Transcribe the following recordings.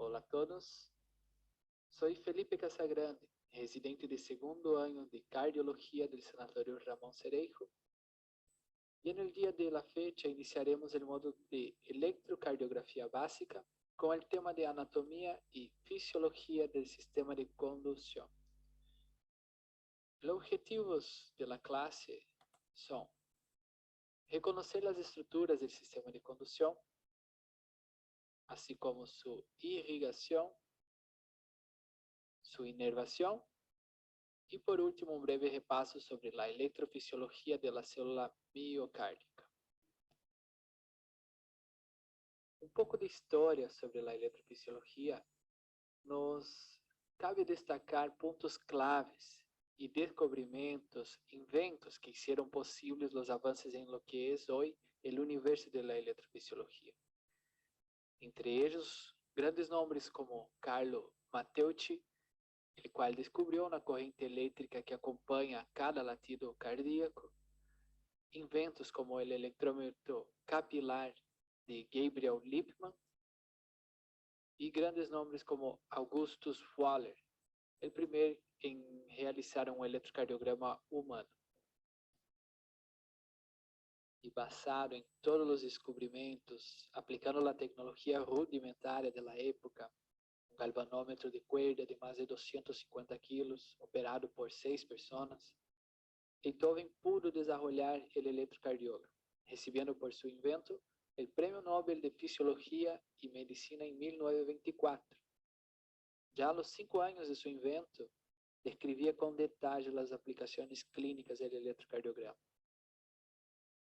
Olá a todos, soy Felipe Casagrande, residente de segundo año de Cardiología del Sanatorio Ramón Cereijo, y en el día de la fecha iniciaremos el módulo de Electrocardiografía Básica con el tema de Anatomía y Fisiología del Sistema de Conducción. Los objetivos de la clase son reconocer las estructuras del sistema de conducción, así como su irrigación, su inervación y por último un breve repaso sobre la electrofisiología de la célula miocárdica. Un poco de historia sobre la electrofisiología. Nos cabe destacar puntos claves y descubrimientos, inventos que hicieron posibles los avances en lo que es hoy el universo de la electrofisiología. Entre ellos, grandes nombres como Carlo Matteucci, el cual descubrió una corriente eléctrica que acompaña cada latido cardíaco, inventos como el electrómetro capilar de Gabriel Lippmann, y grandes nombres como Augustus Waller, el primer en realizar un electrocardiograma humano. Y basado en todos los descubrimientos, aplicando la tecnología rudimentaria de la época, un galvanómetro de cuerda de más de 250 kilos, operado por 6 personas, Beethoven pudo desarrollar el electrocardiograma, recibiendo por su invento el Premio Nobel de Fisiología y Medicina en 1924. Ya a los 5 años de su invento, describía con detalle las aplicaciones clínicas del electrocardiograma.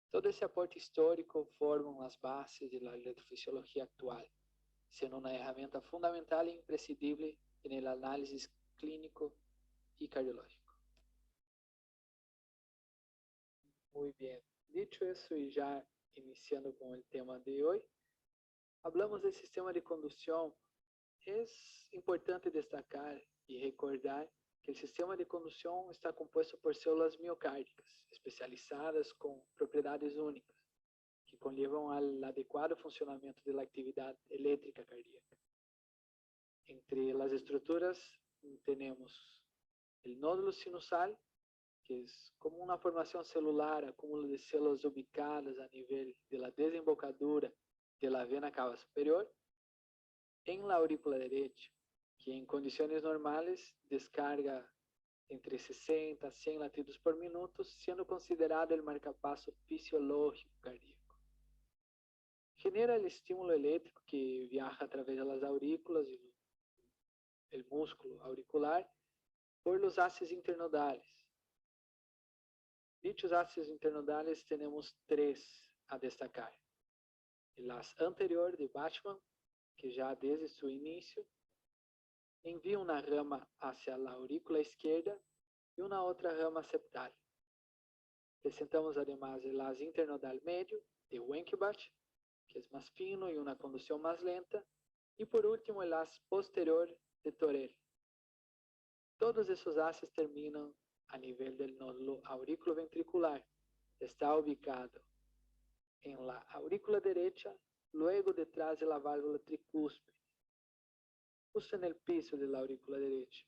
Todo ese aporte histórico forman las bases de la electrofisiología actual, siendo una herramienta fundamental e imprescindible en el análisis clínico y cardiológico. Muy bien, dicho eso y ya iniciando con el tema de hoy, hablamos del sistema de conducción. Es importante destacar y recordar que el sistema de conducción está compuesto por células miocárdicas, especializadas con propiedades únicas, que conllevan al adecuado funcionamiento de la actividad eléctrica cardíaca. Entre las estructuras tenemos el nódulo sinusal, que es como una formación celular, acúmulo de células ubicadas a nivel de la desembocadura de la vena cava superior, en la aurícula derecha, que en condiciones normales descarga entre 60 a 100 latidos por minuto, siendo considerado el marcapaso fisiológico cardíaco. Genera el estímulo eléctrico que viaja a través de las aurículas y el músculo auricular por los haces internodales. Dichos haces internodales tenemos 3 a destacar. El haz anterior de Bachmann, que ya desde su inicio envía una rama hacia la aurícula izquierda y una otra rama septal. Presentamos además el haz internodal medio de Wenckbach, que es más fino y una conducción más lenta, y por último el haz posterior de Torel. Todos esos haces terminan a nivel del nódulo auriculoventricular. Está ubicado en la aurícula derecha, luego detrás de la válvula tricúspide, justo en el piso de la aurícula derecha.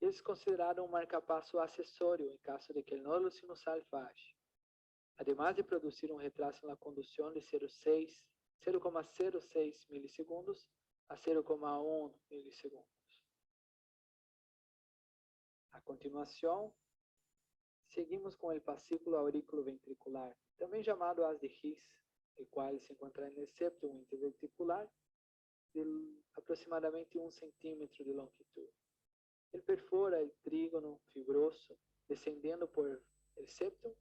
Es considerado un marcapaso accesorio en caso de que el nódulo sinusal falle, además de producir un retraso en la conducción de 0,06 milisegundos a 0,1 milisegundos. A continuación, seguimos con el fascículo aurículo-ventricular, también llamado haz de His, el cual se encuentra en el septum interventricular de aproximadamente 1 centímetro de longitud. Él perfora el trígono fibroso, descendiendo por el septum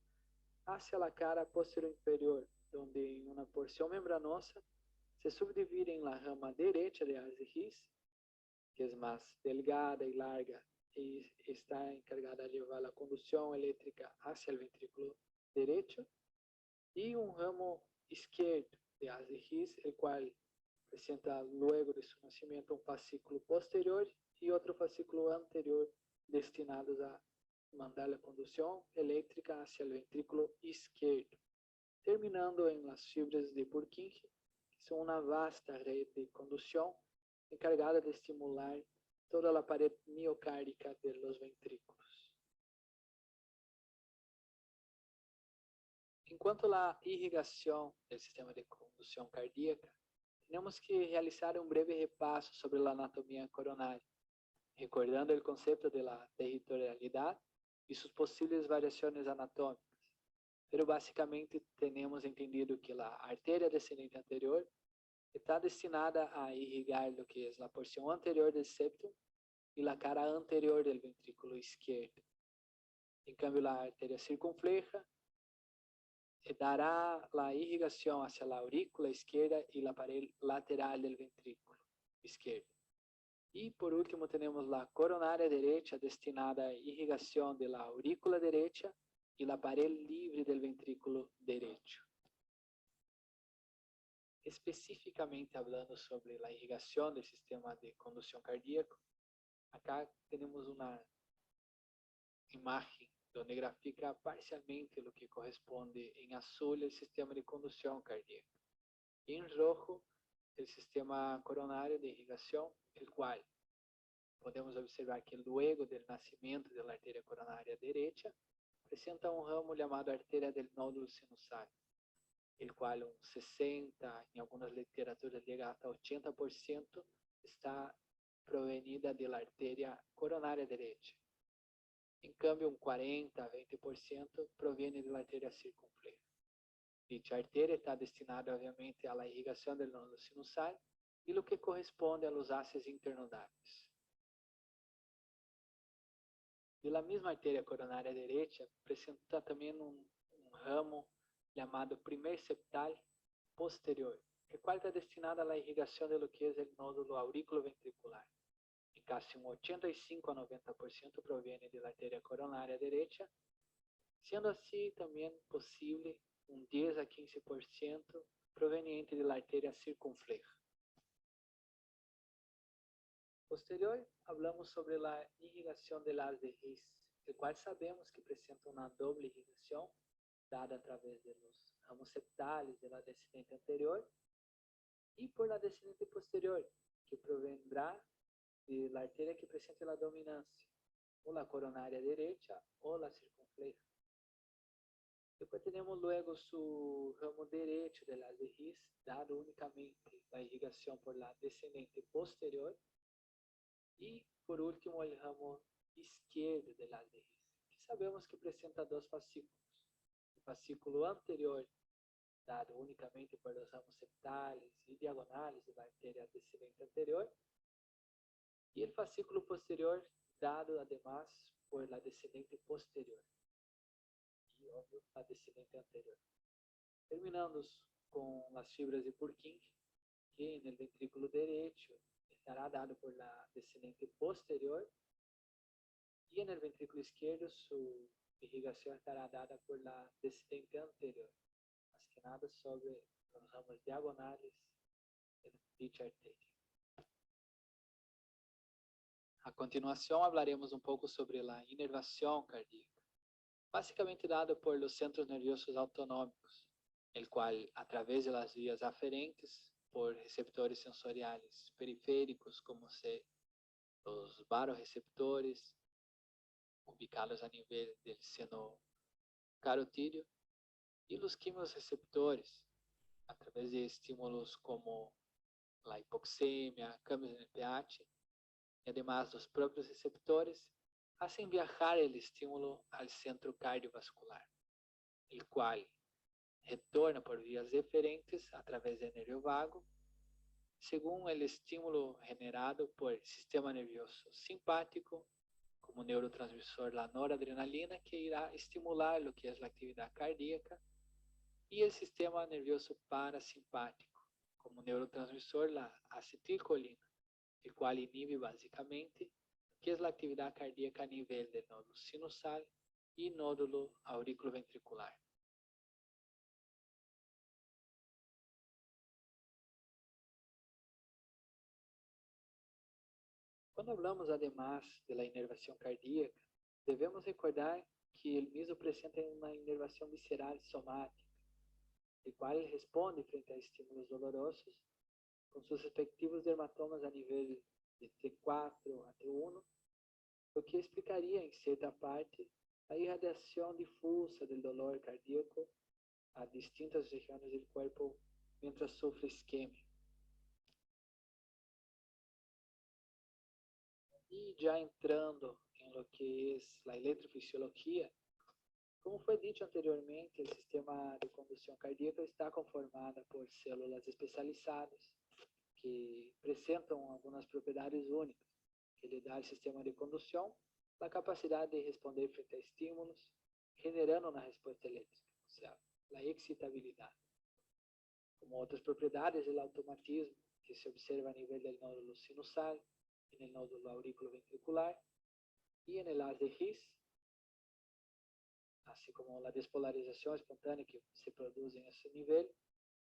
hacia la cara posterior inferior, donde en una porción membranosa se subdivide en la rama derecha de haz de His, que es más delgada y larga, y está encargada de llevar la conducción eléctrica hacia el ventrículo derecho, y un ramo izquierdo de haz de His, el cual presenta luego de su nacimiento un fascículo posterior y otro fascículo anterior destinados a mandar la conducción eléctrica hacia el ventrículo izquierdo, terminando en las fibras de Purkinje, que son una vasta red de conducción encargada de estimular toda la pared miocárdica de los ventrículos. En cuanto a la irrigación del sistema de conducción cardíaca, tenemos que realizar un breve repaso sobre la anatomía coronaria, recordando el concepto de la territorialidad y sus posibles variaciones anatómicas. Pero básicamente tenemos entendido que la arteria descendente anterior está destinada a irrigar lo que es la porción anterior del septum y la cara anterior del ventrículo izquierdo. En cambio, la arteria circunfleja dará la irrigación hacia la aurícula izquierda y la pared lateral del ventrículo izquierdo. Y por último tenemos la coronaria derecha destinada a irrigación de la aurícula derecha y la pared libre del ventrículo derecho. Especificamente hablando sobre la irrigación del sistema de conducción cardíaco, acá tenemos una imagen donde grafica parcialmente lo que corresponde en azul el sistema de conducción cardíaca y en rojo el sistema coronario de irrigación, el cual podemos observar que luego del nacimiento de la arteria coronaria derecha presenta un ramo llamado arteria del nódulo sinusal, el cual un 60, en algunas literaturas llega hasta 80%, está provenida de la arteria coronaria derecha. En cambio, un 40 a 20% proviene de la arteria circunfleja. Dicha arteria está destinada, obviamente, a la irrigación del nódulo sinusal y lo que corresponde a los haces internodales. De la misma arteria coronaria derecha, presenta también un ramo llamado primer septal posterior, el cual está destinado a la irrigación de lo que es el nódulo aurículo-ventricular. En casi un 85 a 90% proviene de la arteria coronaria derecha, siendo así también posible un 10 a 15% proveniente de la arteria circunfleja. Posterior, hablamos sobre la irrigación del haz de His, el cual sabemos que presenta una doble irrigación dada a través de los ramos septales de la descendente anterior y por la descendente posterior, que provendrá de la arteria que presenta la dominancia, o la coronaria derecha o la circunfleja. Después tenemos luego su ramo derecho del haz de His, dado únicamente la irrigación por la descendente posterior. Y por último el ramo izquierdo del haz de His, que sabemos que presenta dos fascículos. El fascículo anterior, dado únicamente por los ramos septales y diagonales de la arteria descendente anterior, y el fascículo posterior, dado además por la descendente posterior y obvio la descendente anterior. Terminando con las fibras de Purkinje, que en el ventrículo derecho estará dado por la descendente posterior y en el ventrículo izquierdo su irrigación estará dada por la descendente anterior, más que nada sobre los ramos diagonales de dicha arteria. A continuación hablaremos un poco sobre la inervación cardíaca, básicamente dada por los centros nerviosos autonómicos, el cual a través de las vías aferentes por receptores sensoriales periféricos como los baroreceptores ubicados a nivel del seno carotídeo y los quimioreceptores a través de estímulos como la hipoxemia, cambios en el pH y además los propios receptores hacen viajar el estímulo al centro cardiovascular, el cual retorna por vías diferentes a través del nervio vago, según el estímulo generado por el sistema nervioso simpático, como neurotransmisor la noradrenalina, que irá estimular lo que es la actividad cardíaca, y el sistema nervioso parasimpático, como neurotransmisor la acetilcolina, el cual inhibe básicamente lo que es la actividad cardíaca a nivel del nódulo sinusal y nódulo auriculoventricular. Cuando hablamos además de la inervación cardíaca, debemos recordar que el mismo presenta una inervación visceral somática, el cual responde frente a estímulos dolorosos con sus respectivos dermatomas a nivel de T4 a T1, lo que explicaría en cierta parte la irradiación difusa del dolor cardíaco a distintas regiones del cuerpo mientras sufre isquemia. Y ya entrando en lo que es la electrofisiología, como foi dito anteriormente, o sistema de condução cardíaca está conformado por células especializadas que apresentam algumas propriedades únicas, que lhe dá ao sistema de condução a capacidade de responder frente a estímulos, generando uma resposta elétrica, ou seja, a excitabilidade. Como outras propriedades, o automatismo, que se observa a nível do nódulo sinusal, no nódulo auriculoventricular e no haz de His, assim como a despolarização espontânea que se produz nesse nível,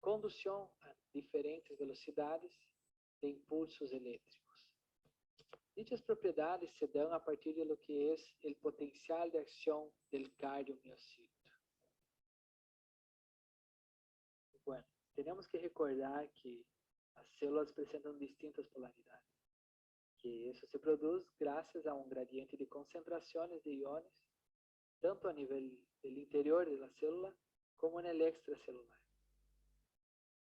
condução a diferentes velocidades de impulsos elétricos. Dichas propriedades se dão a partir de lo que é o potencial de acção del cardiomiocito. Bueno, temos que recordar que as células apresentam distintas polaridades, que isso se produz graças a um gradiente de concentrações de iones, tanto a nível do interior da célula como no extracelular.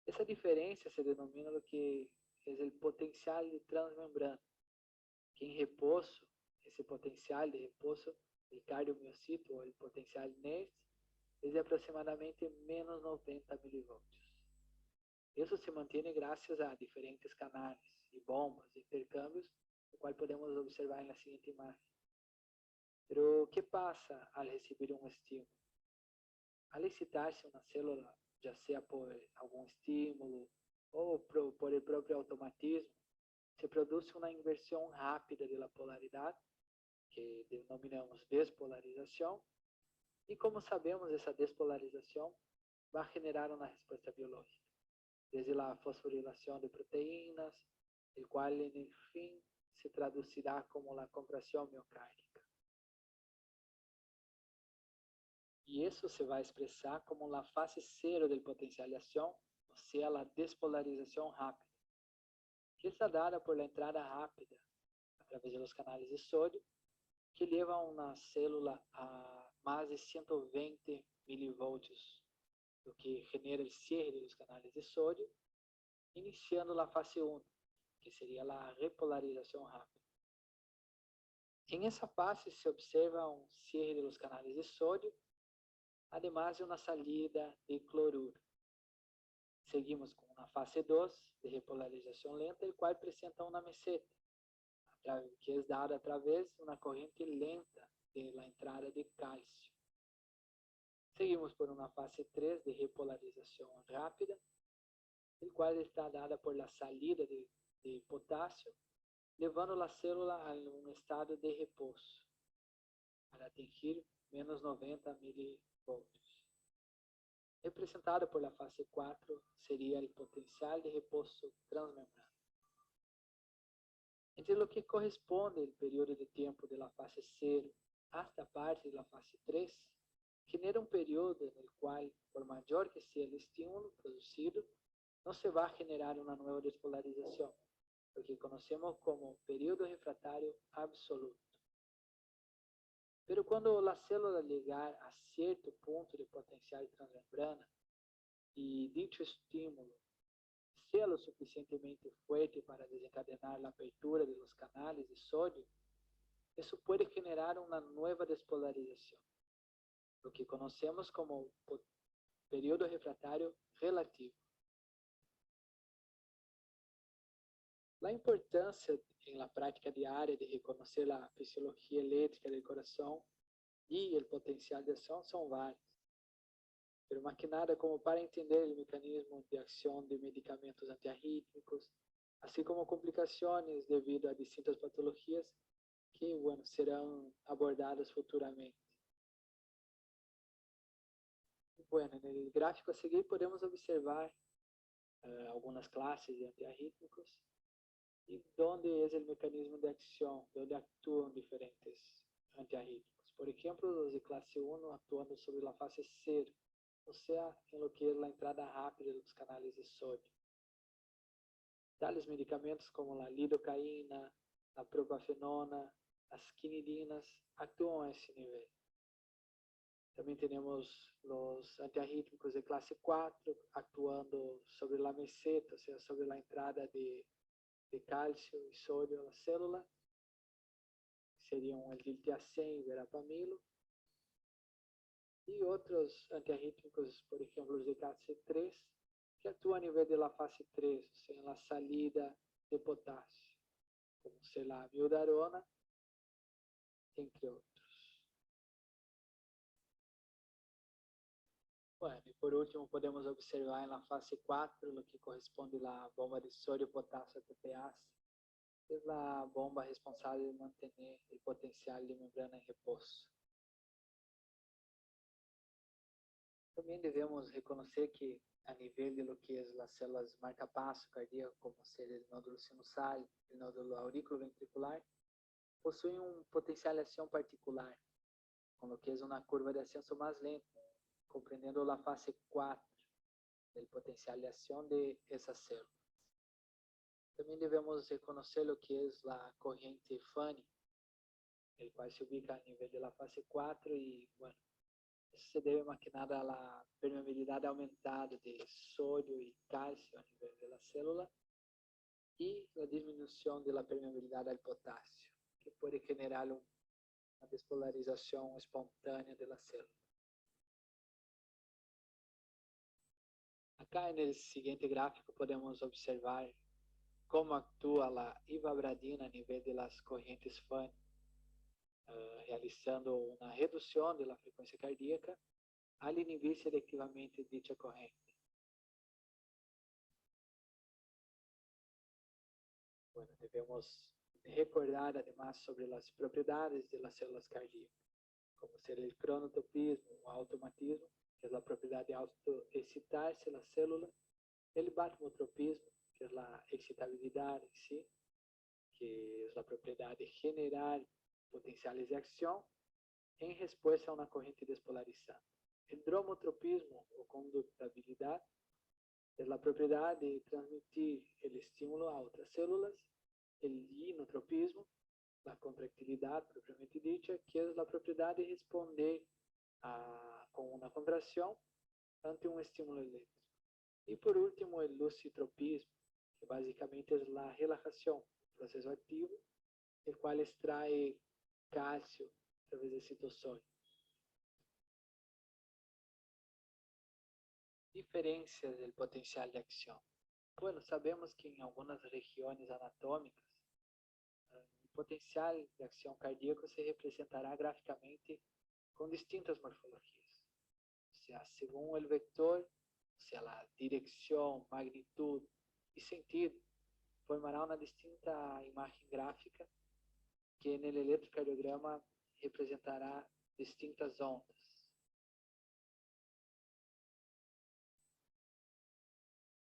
Essa diferença se denomina o que é o potencial de transmembrana, que em repouso, esse potencial de repouso, o cardiomiocito, ou o potencial NES, é de aproximadamente menos 90 milivolts. Isso se mantém graças a diferentes canais e bombas e intercâmbios, o qual podemos observar na seguinte imagem. Pero, o que passa ao receber um estímulo? Al excitar-se uma célula, já seja por algum estímulo ou por o próprio automatismo, se produz uma inversão rápida da polaridade, que denominamos despolarização, e como sabemos, essa despolarização vai generar uma resposta biológica, desde a fosforilação de proteínas, o qual, enfim, se traduzirá como a contração miocárdica. E isso se vai expressar como a fase zero do potencial de ação, ou seja, a despolarização rápida, que está dada por la entrada rápida, através dos canais de sódio, que levam uma célula a mais de 120 milivolts, o que genera o cierre dos canais de sódio, iniciando a fase 1, que seria a repolarização rápida. Em essa fase se observa um cierre dos canais de sódio, además de uma salida de cloruro. Seguimos com a fase 2 de repolarização lenta, o qual apresenta uma meseta, que é dada através de uma corrente lenta da entrada de cálcio. Seguimos por uma fase 3 de repolarização rápida, o qual está dada por la salida de potássio, levando a célula a um estado de repouso, para atingir menos 90 milivolts. Representado por la fase 4 seria o potencial de repouso transmembrana. Entre o que corresponde o período de tempo da fase 0 hasta parte da fase 3, genera um período no qual, por maior que seja o estímulo produzido, não se vai generar uma nova despolarização, o que conhecemos como período refratário absoluto. Pero quando a célula chegar a certo ponto de potencial de transmembrana e dicho estímulo seja lo suficientemente forte para desencadenar a apertura de los canales de sódio, isso pode generar uma nova despolarização, o que conhecemos como período refratário relativo. A importância em la prática diária de reconhecer a fisiologia elétrica do coração e o potencial de ação são várias, pero más que nada como para entender o mecanismo de ação de medicamentos antiarrítmicos, assim como complicações devido a distintas patologias que, bueno, serão abordadas futuramente. Bueno, no gráfico a seguir podemos observar algumas classes de antiarrítmicos e onde é o mecanismo de ação, onde atuam diferentes antiarrítmicos. Por exemplo, os de classe 1 atuando sobre a fase 0, ou seja, em lo que é a entrada rápida dos canais de sódio. Tales medicamentos como a lidocaína, a propafenona, as quinidinas actuam a esse nível. Também temos os antiarrítmicos de classe 4, actuando sobre a meseta, ou seja, sobre a entrada de cálcio e sódio na célula. Seriam o diltiazem e verapamilo. E outros antiarrítmicos, por exemplo, os de classe 3, que atuam a nível da fase 3, ou seja, na salida de potássio, como a amiodarona, entre outros. Bueno, e por último, podemos observar na fase 4, o que corresponde à bomba de sódio potássio ATPase, que é a bomba responsável de manter o potencial de membrana em repouso. Também devemos reconhecer que, a nível de lo que é as células marcapasso cardíaco, como ser o nódulo sinusal e o nódulo auriculoventricular, possuem potencial de ação particular, com lo que é uma curva de ascenso mais lenta, compreendendo a fase 4 do potencial de ação de essa célula. Também devemos reconhecer o que é a corrente Fanny, el qual se ubica a nível da fase 4 e, bueno, isso se deve maquinada à permeabilidade aumentada de sódio e cálcio a nível da célula e a diminuição da permeabilidade ao potássio, que pode generar uma despolarização espontânea da célula. Acá no seguinte gráfico podemos observar como atua a ivabradina a nível das correntes Fanny, realizando uma redução da frequência cardíaca al inibir selectivamente dicha corrente. Bueno, devemos recordar además sobre las propiedades de las células cardíacas, como ser el cronotropismo o automatismo, que es la propiedad de autoexcitarse la célula, el barotropismo, que es la excitabilidad en sí, que es la propiedad de generar potenciales de acción en respuesta a una corriente despolarizada. El dromotropismo o conductabilidad es la propiedad de transmitir el estímulo a otras células. El inotropismo, la contractilidad propiamente dicha, que es la propiedad de responder con una contracción ante un estímulo eléctrico. Y por último, el lucitropismo, que básicamente es la relajación, un proceso activo, el cual extrae calcio a través de citosol. Diferencias del potencial de acción. Bueno, sabemos que en algunas regiones anatómicas, el potencial de acción cardíaco se representará gráficamente con distintas morfologías. O sea, según el vector, o sea, la dirección, magnitud y sentido, formará una distinta imagen gráfica que en el electrocardiograma representará distintas ondas.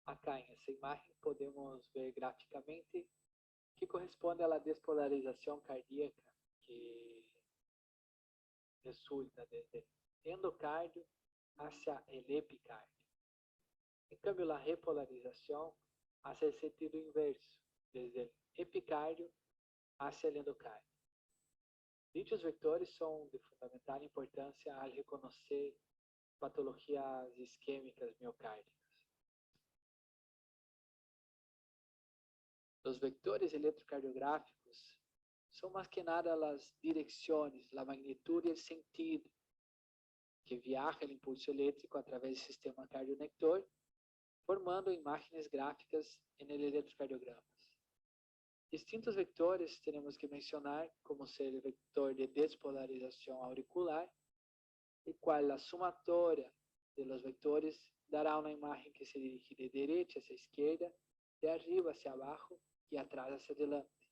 Acá em essa imagem podemos ver graficamente que corresponde à despolarização cardíaca que resulta desde endocárdio hacia el epicárdio. Em cambio, a repolarização hace el sentido inverso, desde el epicárdio hacia el endocárdio. Dichos vectores são de fundamental importância ao reconhecer patologias isquêmicas miocárdicas. Los vectores electrocardiográficos son más que nada las direcciones, la magnitud y el sentido que viaja el impulso eléctrico a través del sistema cardionector, formando imágenes gráficas en el electrocardiograma. Distintos vectores tenemos que mencionar, como ser el vector de despolarización auricular, el cual la sumatoria de los vectores dará una imagen que se dirige de derecha hacia izquierda, de arriba hacia abajo e atrás hacia adelante,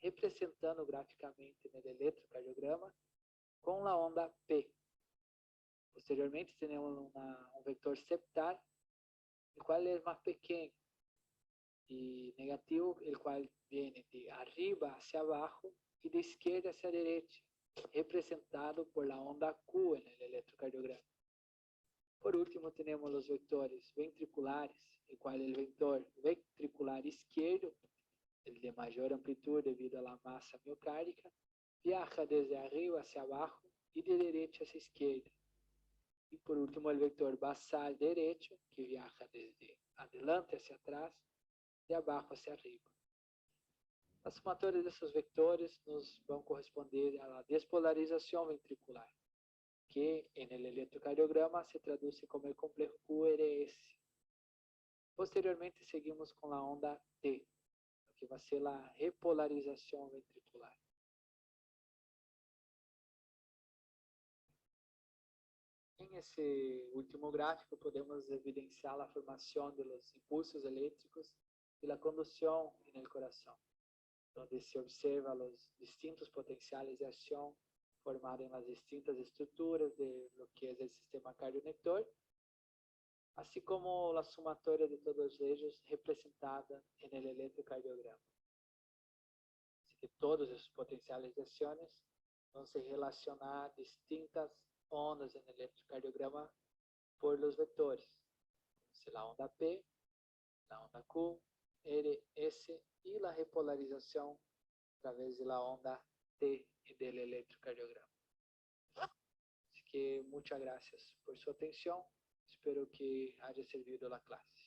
representando graficamente no eletrocardiograma com a onda P. Posteriormente, temos um vector septal, o qual é mais pequeno e negativo, o qual vem de arriba hacia abajo e de esquerda hacia derecha, representado por la onda Q no eletrocardiograma. Por último, tenemos los vectores ventriculares, el cual el vector ventricular izquierdo, el de mayor amplitud debido a la masa miocárdica, viaja desde arriba hacia abajo y de derecha hacia izquierda. Y por último, el vector basal derecho, que viaja desde adelante hacia atrás, de abajo hacia arriba. A somatória desses vectores nos vão corresponder à despolarização ventricular, que en el electrocardiograma se traduce como el complejo QRS. Posteriormente seguimos com a onda T, que vai ser a repolarização ventricular. Em esse último gráfico podemos evidenciar a formação dos impulsos elétricos e a condução no coração, onde se observa os distintos potenciais de ação formados nas distintas estruturas de lo que é o sistema cardionector, assim como a somatória de todos eles representada no eletrocardiograma. Así que todos esses potenciais de ações vão se relacionar a distintas ondas no eletrocardiograma por los vectores, a onda P, a onda Q, R, S e a repolarização através da onda T del electrocardiograma. Así que muchas gracias por su atención. Espero que haya servido la clase.